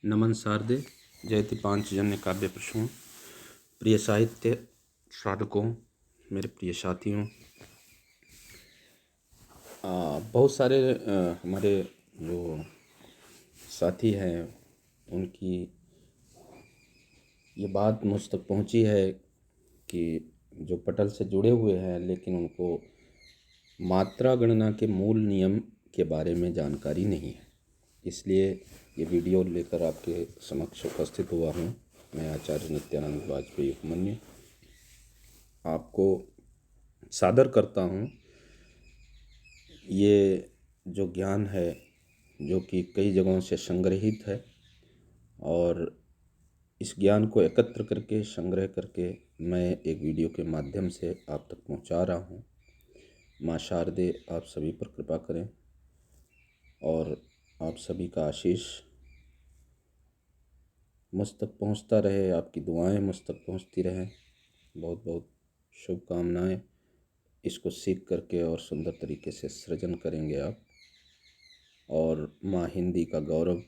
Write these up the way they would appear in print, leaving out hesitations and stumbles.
नमन शारदे जयति पांचजन्य काव्य प्रसून। प्रिय साहित्य साधकों, मेरे प्रिय साथियों, बहुत सारे हमारे जो साथी हैं उनकी ये बात मुझ तक पहुंची है कि जो पटल से जुड़े हुए हैं लेकिन उनको मात्रा गणना के मूल नियम के बारे में जानकारी नहीं है। इसलिए ये वीडियो लेकर आपके समक्ष उपस्थित हुआ हूँ। मैं आचार्य नित्यानंद वाजपेयी उपमन्यु आपको सादर करता हूँ ये जो ज्ञान है, जो कि कई जगहों से संग्रहित है, और इस ज्ञान को एकत्र करके संग्रह करके मैं एक वीडियो के माध्यम से आप तक पहुँचा रहा हूँ। माँ शारदे आप सभी पर कृपा करें और आप सभी का आशीष मुझ तक पहुँचता रहे, आपकी दुआएं मुझ तक पहुँचती रहें। बहुत बहुत शुभकामनाएं। इसको सीख करके और सुंदर तरीके से सृजन करेंगे आप, और माँ हिंदी का गौरव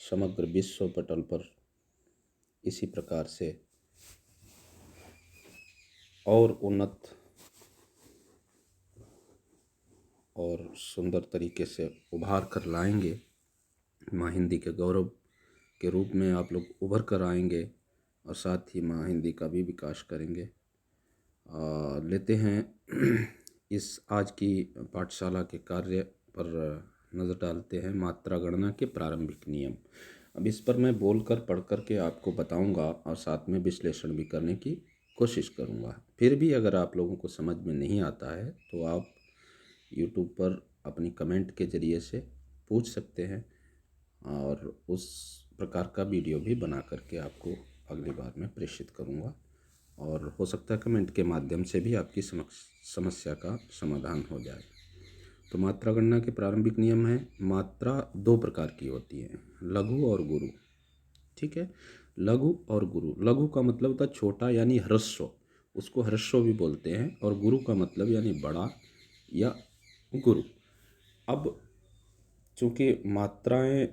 समग्र विश्व पटल पर इसी प्रकार से और उन्नत और सुंदर तरीके से उभार कर लाएंगे। माँ हिंदी के गौरव के रूप में आप लोग उभर कर आएंगे और साथ ही माँ हिंदी का भी विकास करेंगे। लेते हैं इस आज की पाठशाला के कार्य पर नज़र डालते हैं। मात्रा गणना के प्रारंभिक नियम। अब इस पर मैं बोलकर पढ़ कर के आपको बताऊंगा और साथ में विश्लेषण भी करने की कोशिश करूंगा। फिर भी अगर आप लोगों को समझ में नहीं आता है तो आप YouTube पर अपनी कमेंट के ज़रिए से पूछ सकते हैं और उस प्रकार का वीडियो भी बना करके आपको अगली बार मैं प्रेषित करूंगा, और हो सकता है कमेंट के माध्यम से भी आपकी समस्या का समाधान हो जाए। तो मात्रा गणना के प्रारंभिक नियम है। मात्रा दो प्रकार की होती है, लघु और गुरु। ठीक है, लघु और गुरु। लघु का मतलब होता है छोटा यानी ह्रस्व, उसको ह्रस्व भी बोलते हैं, और गुरु का मतलब यानी बड़ा या गुरु। अब चूँकि मात्राएं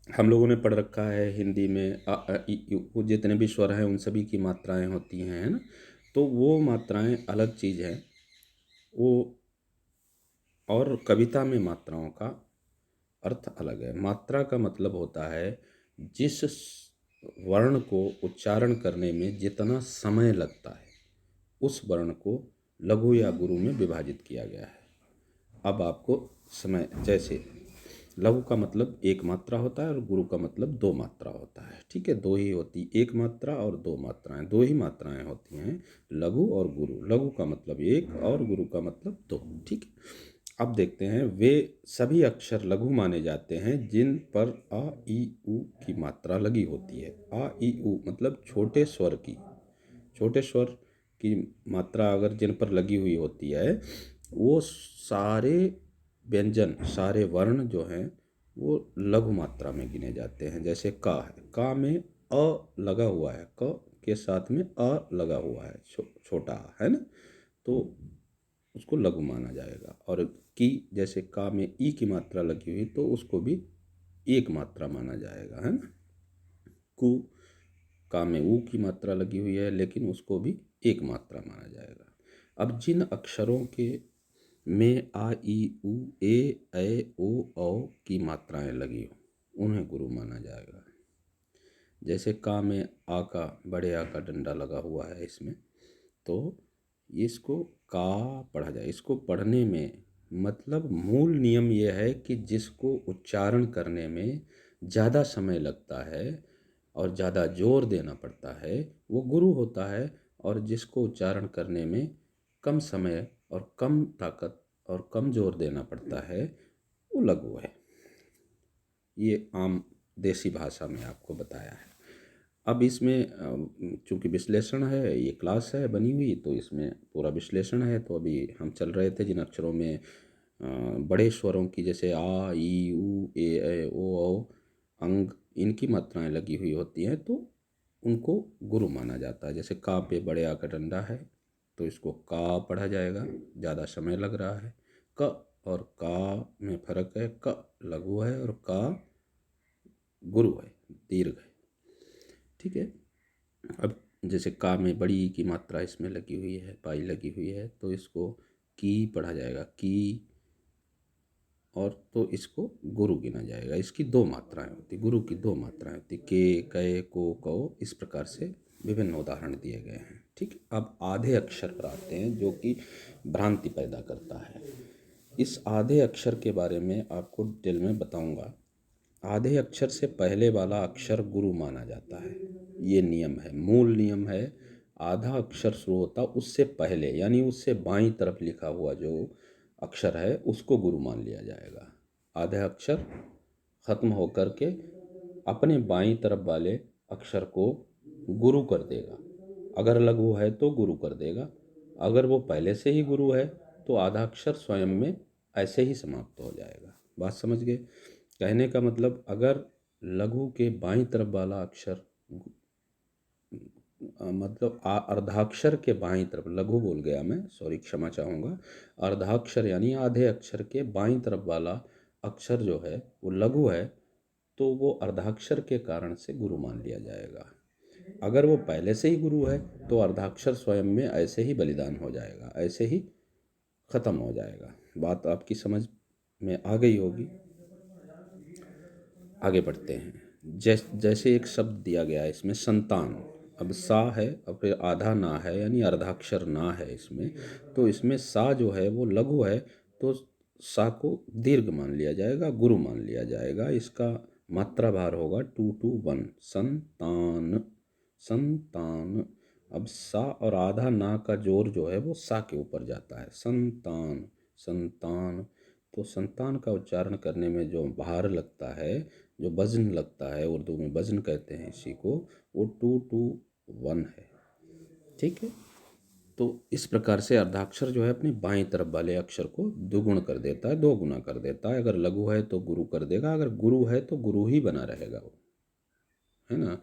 हम लोगों ने पढ़ रखा है हिंदी में, अ आ इ ई वो जितने भी स्वर हैं उन सभी की मात्राएं होती हैं, है ना। तो वो मात्राएं अलग चीज़ है वो, और कविता में मात्राओं का अर्थ अलग है। मात्रा का मतलब होता है जिस वर्ण को उच्चारण करने में जितना समय लगता है उस वर्ण को लघु या गुरु में विभाजित किया गया है। अब आपको समय, जैसे लघु का मतलब एक मात्रा होता है और गुरु का मतलब दो मात्रा होता है। ठीक है, दो ही होती, एक मात्रा और दो मात्राएं, दो ही मात्राएं होती हैं, लघु और गुरु। लघु का मतलब एक और गुरु का मतलब दो। ठीक है, अब देखते हैं वे सभी अक्षर लघु माने जाते हैं जिन पर आ ई उ की मात्रा लगी होती है। आ ई उ मतलब छोटे स्वर की, छोटे स्वर की मात्रा अगर जिन पर लगी हुई होती है वो सारे व्यंजन, सारे वर्ण जो हैं वो लघु मात्रा में गिने जाते हैं। जैसे का है, का में अ लगा हुआ है, क के साथ में अ लगा हुआ है, छोटा है ना, तो उसको लघु माना जाएगा। और की, जैसे का में ई की मात्रा लगी हुई तो उसको भी एक मात्रा माना जाएगा, है ना। कु, का में ऊ की मात्रा लगी हुई है लेकिन उसको भी एक मात्रा माना जाएगा। अब जिन अक्षरों के में आ ई उ ए ऐ ओ औ की मात्राएं लगी हो उन्हें गुरु माना जाएगा। जैसे का में आ का, बड़े आ का डंडा लगा हुआ है इसमें, तो इसको का पढ़ा जाए। इसको पढ़ने में मतलब मूल नियम यह है कि जिसको उच्चारण करने में ज़्यादा समय लगता है और ज़्यादा जोर देना पड़ता है वो गुरु होता है, और जिसको उच्चारण करने में कम समय और कम ताकत और कम जोर देना पड़ता है वो लघु है। ये आम देसी भाषा में आपको बताया है। अब इसमें चूंकि विश्लेषण है, ये क्लास है बनी हुई, तो इसमें पूरा विश्लेषण है। तो अभी हम चल रहे थे जिन अक्षरों में बड़े स्वरों की, जैसे आ ई उ ए ऐ ओ औ अंग, इनकी मात्राएं लगी हुई होती हैं तो उनको गुरु माना जाता है। जैसे का पे बड़े आ का डंडा है तो इसको का पढ़ा जाएगा, ज़्यादा समय लग रहा है। क और का में फर्क है, क लघु है और का गुरु है, दीर्घ है। ठीक है। अब जैसे का में बड़ी ई की मात्रा इसमें लगी हुई है, पाई लगी हुई है, तो इसको की पढ़ा जाएगा, की, और तो इसको गुरु गिना जाएगा। इसकी दो मात्राएं होती, गुरु की दो मात्राएं होती, के, कै, को, कौ, इस प्रकार से विभिन्न उदाहरण दिए गए हैं। ठीक है। अब आधे अक्षर पर आते हैं जो कि भ्रांति पैदा करता है। इस आधे अक्षर के बारे में आपको डिटेल में बताऊंगा। आधे अक्षर से पहले वाला अक्षर गुरु माना जाता है, ये नियम है, मूल नियम है। आधा अक्षर शुरू होता उससे पहले, यानी उससे बाईं तरफ लिखा हुआ जो अक्षर है उसको गुरु मान लिया जाएगा। आधा अक्षर खत्म होकर के अपने बाईं तरफ वाले अक्षर को गुरु कर देगा। अगर लघु है तो गुरु कर देगा, अगर वो पहले से ही गुरु है तो आधा अक्षर स्वयं में ऐसे ही समाप्त हो जाएगा। बात समझ गए? कहने का मतलब, अगर लघु के बाईं तरफ वाला अक्षर मतलब अर्धाक्षर के बाईं तरफ, लघु बोल गया मैं, सॉरी, क्षमा चाहूँगा। अर्धाक्षर यानी आधे अक्षर के बाईं तरफ वाला अक्षर जो है वो लघु है, तो वो अर्धाक्षर के कारण से गुरु मान लिया जाएगा। अगर वो पहले से ही गुरु है तो अर्धाक्षर स्वयं में ऐसे ही बलिदान हो जाएगा, ऐसे ही खत्म हो जाएगा। बात आपकी समझ में आ गई होगी। आगे बढ़ते हैं। जैसे एक शब्द दिया गया है इसमें, संतान। अब सा है और फिर आधा ना है, यानी अर्धाक्षर ना है इसमें, तो इसमें सा जो है वो लघु है, तो सा को दीर्घ मान लिया जाएगा, गुरु मान लिया जाएगा। इसका मात्रा भार होगा 2 to 1, संतान, संतान। अब सा और आधा ना का जोर जो है वो सा के ऊपर जाता है, संतान, संतान। तो संतान का उच्चारण करने में जो भार लगता है, जो वजन लगता है, उर्दू में वजन कहते हैं इसी को, वो 2 to 1 है। ठीक है। तो इस प्रकार से अर्धाक्षर जो है अपनी बाईं तरफ वाले अक्षर को दुगुण कर देता है, दो गुना कर देता है। अगर लघु है तो गुरु कर देगा, अगर गुरु है तो गुरु ही बना रहेगा वो, है ना।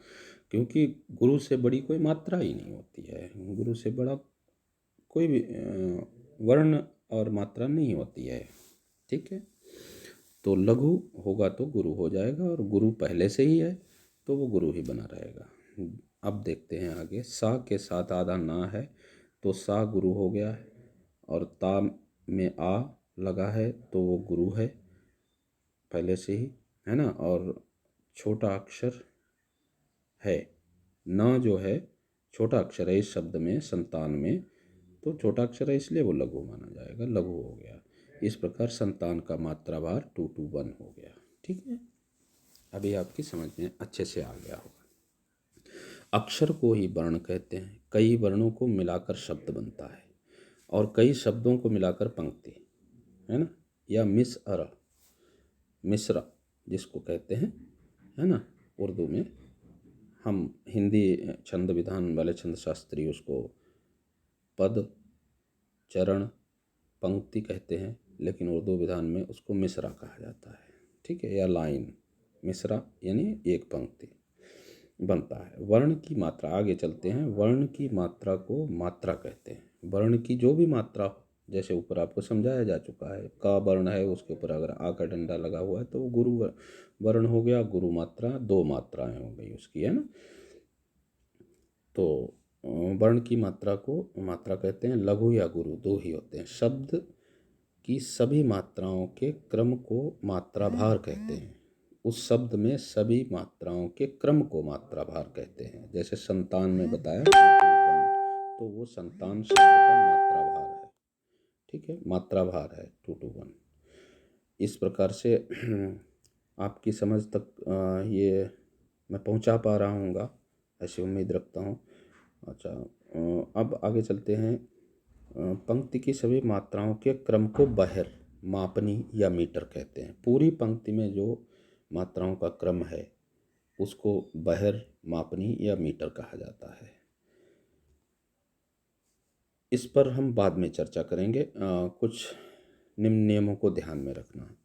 क्योंकि गुरु से बड़ी कोई मात्रा ही नहीं होती है, गुरु से बड़ा कोई भी वर्ण और मात्रा नहीं होती है। ठीक है। तो लघु होगा तो गुरु हो जाएगा, और गुरु पहले से ही है तो वो गुरु ही बना रहेगा। अब देखते हैं आगे। सा के साथ आधा ना है तो सा गुरु हो गया है, और ता में आ लगा है तो वो गुरु है पहले से ही, है ना। और छोटा अक्षर है, न जो है छोटा अक्षर है इस शब्द में, संतान में, तो छोटा अक्षर है इसलिए वो लघु माना जाएगा, लघु हो गया। इस प्रकार संतान का मात्रा भार 2 to 1 हो गया। ठीक है। अभी आपकी समझ में अच्छे से आ गया होगा। अक्षर को ही वर्ण कहते हैं। कई वर्णों को मिलाकर शब्द बनता है, और कई शब्दों को मिलाकर पंक्ति, है ना, या मिसरा जिसको कहते हैं, है ना। उर्दू में हम हिंदी छंद विधान वाले छंद शास्त्री उसको पद, चरण, पंक्ति कहते हैं, लेकिन उर्दू विधान में उसको मिसरा कहा जाता है। ठीक है। या लाइन, मिसरा यानी एक पंक्ति बनता है। वर्ण की मात्रा, आगे चलते हैं। वर्ण की मात्रा को मात्रा कहते हैं। वर्ण की जो भी मात्रा हो, जैसे ऊपर आपको समझाया जा चुका है, का वर्ण है उसके ऊपर अगर आ का डंडा लगा हुआ है तो वो गुरु वर्ण हो गया। गुरु मात्रा, दो मात्राएं हो गई उसकी, है ना। तो वर्ण की मात्रा को मात्रा कहते हैं। लघु या गुरु दो ही होते हैं। शब्द की सभी मात्राओं के क्रम को मात्रा भार कहते हैं। उस शब्द में सभी मात्राओं के क्रम को मात्रा भार कहते हैं। जैसे संतान में बताया 2 to 1, तो वो संतान शब्द का मात्रा भार है। ठीक है, मात्रा भार है 2 to 1। इस प्रकार से आपकी समझ तक ये मैं पहुंचा पा रहा हूँगा, ऐसी उम्मीद रखता हूँ। अच्छा, अब आगे चलते हैं। पंक्ति की सभी मात्राओं के क्रम को बहर, मापनी या मीटर कहते हैं। पूरी पंक्ति में जो मात्राओं का क्रम है उसको बहर, मापनी या मीटर कहा जाता है। इस पर हम बाद में चर्चा करेंगे। कुछ निम्न नियमों को ध्यान में रखना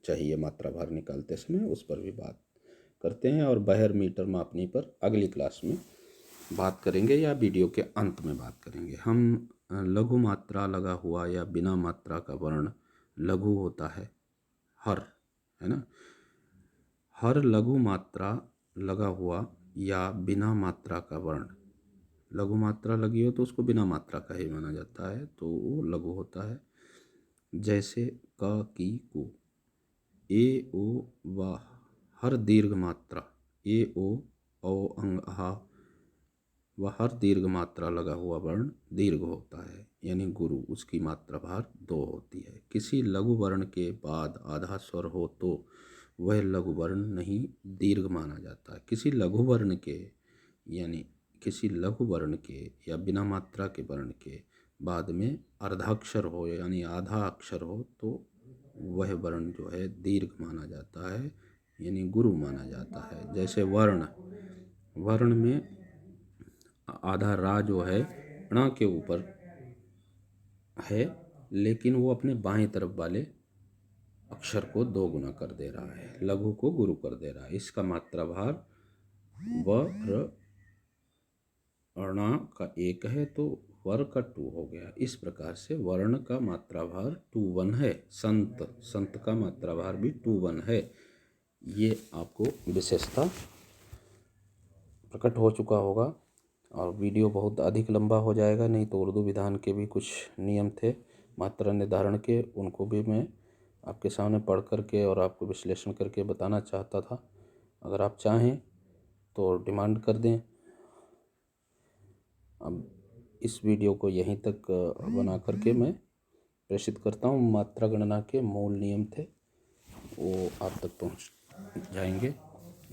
चाहिए मात्रा भार निकालते समय, उस पर भी बात करते हैं। और बहर, मीटर, मापनी पर अगली क्लास में बात करेंगे, या वीडियो के अंत में बात करेंगे। हम लघु मात्रा लगा हुआ या बिना मात्रा का वर्ण लघु होता है हर, है ना। हर लघु मात्रा लगा हुआ या बिना मात्रा का वर्ण। लघु मात्रा लगी हो तो उसको बिना मात्रा का ही माना जाता है, तो वो लघु होता है। जैसे क, की, कु, ए, ओ, व। हर दीर्घ मात्रा ए, ओ, अंग, हा व हर दीर्घ मात्रा लगा हुआ वर्ण दीर्घ होता है, यानी गुरु, उसकी मात्रा भार 2 होती है। किसी लघु वर्ण के बाद आधा स्वर हो तो वह लघु वर्ण नहीं दीर्घ माना जाता है। किसी लघु वर्ण के या बिना मात्रा के वर्ण के बाद में अर्धाक्षर हो यानी आधा अक्षर हो तो वह वर्ण जो है दीर्घ माना जाता है, यानी गुरु माना जाता है। जैसे वर्ण में आधा रा जो है ण के ऊपर है, लेकिन वो अपने बाएं तरफ वाले अक्षर को 2 गुना कर दे रहा है, लघु को गुरु कर दे रहा है। इसका मात्रा भार व र ण का 1 है तो वर का 2 हो गया। इस प्रकार से वर्ण का मात्रा भार 2-1 है। संत का मात्रा भार भी 2-1 है। ये आपको विशेषता प्रकट हो चुका होगा। और वीडियो बहुत अधिक लंबा हो जाएगा, नहीं तो उर्दू विधान के भी कुछ नियम थे मात्रा निर्धारण के, उनको भी मैं आपके सामने पढ़ करके और आपको विश्लेषण करके बताना चाहता था। अगर आप चाहें तो डिमांड कर दें। अब इस वीडियो को यहीं तक बना करके मैं प्रेषित करता हूँ। मात्रा गणना के मूल नियम थे वो आप तक पहुँच जाएंगे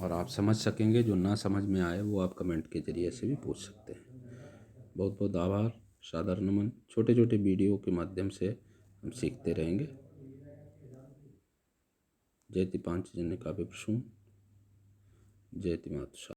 और आप समझ सकेंगे। जो ना समझ में आए वो आप कमेंट के ज़रिए से भी पूछ सकते हैं। बहुत बहुत आभार, सादर नमन। छोटे छोटे वीडियो के माध्यम से हम सीखते रहेंगे। जयति पांचजन्य काव्य प्रसून, जयति मातृ।